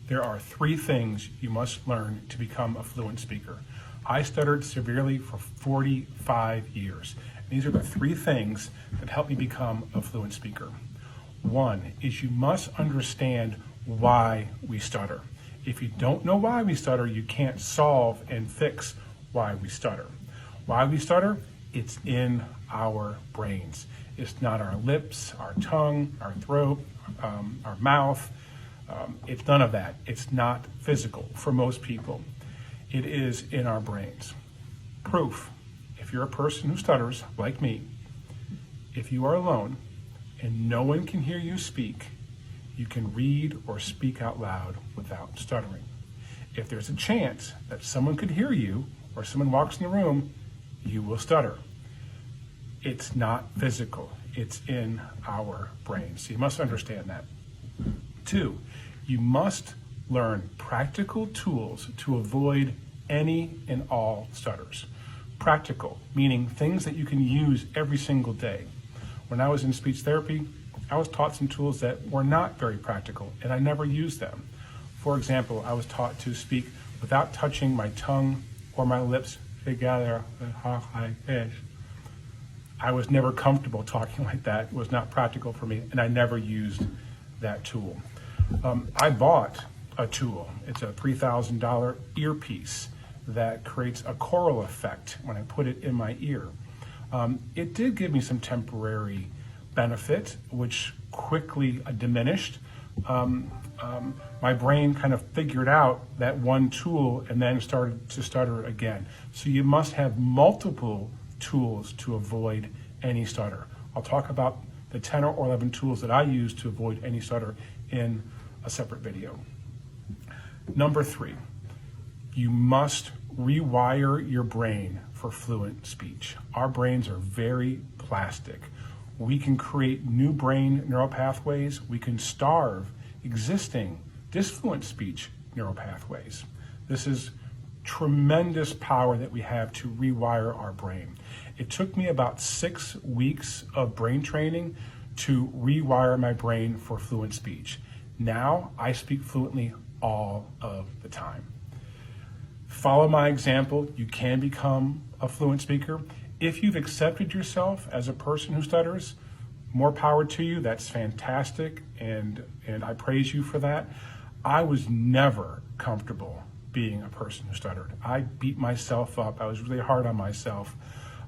There are three things you must learn to become a fluent speaker. I stuttered severely for 45 years. These are the three things that help me become a fluent speaker. One is you must understand why we stutter. If you don't know why we stutter, you can't solve and fix why we stutter. Why we stutter? It's in our brains. It's not our lips, our tongue, our throat, our mouth. It's none of that. It's not physical for most people. It is in our brains. Proof, if you're a person who stutters, like me, if you are alone and no one can hear you speak, you can read or speak out loud without stuttering. If there's a chance that someone could hear you or someone walks in the room, you will stutter. It's not physical. It's in our brains. So you must understand that. Two, you must learn practical tools to avoid any and all stutters. Practical, meaning things that you can use every single day. When I was in speech therapy, I was taught some tools that were not very practical, and I never used them. For example, I was taught to speak without touching my tongue or my lips together. I was never comfortable talking like that. It was not practical for me, and I never used that tool. I bought a tool. It's a $3,000 earpiece that creates a choral effect when I put it in my ear. It did give me some temporary benefit, which quickly diminished. My brain kind of figured out that one tool and then started to stutter again. So you must have multiple tools to avoid any stutter. I'll talk about the 10 or 11 tools that I use to avoid any stutter in a separate video. Number three, you must rewire your brain for fluent speech. Our brains are very plastic. We can create new brain neural pathways. We can starve existing disfluent speech neural pathways. This is tremendous power that we have to rewire our brain. It took me about 6 weeks of brain training to rewire my brain for fluent speech. Now I speak fluently all of the time. Follow my example. You can become a fluent speaker. If you've accepted yourself as a person who stutters, more power to you. That's fantastic, and I praise you for that. I was never comfortable being a person who stuttered. I beat myself up. I was really hard on myself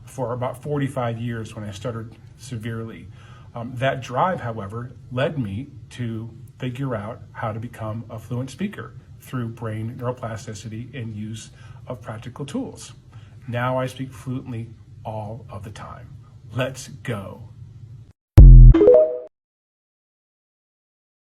for about 45 years when I stuttered severely. That drive, however, led me to figure out how to become a fluent speaker through brain neuroplasticity and use of practical tools. Now I speak fluently all of the time. Let's go.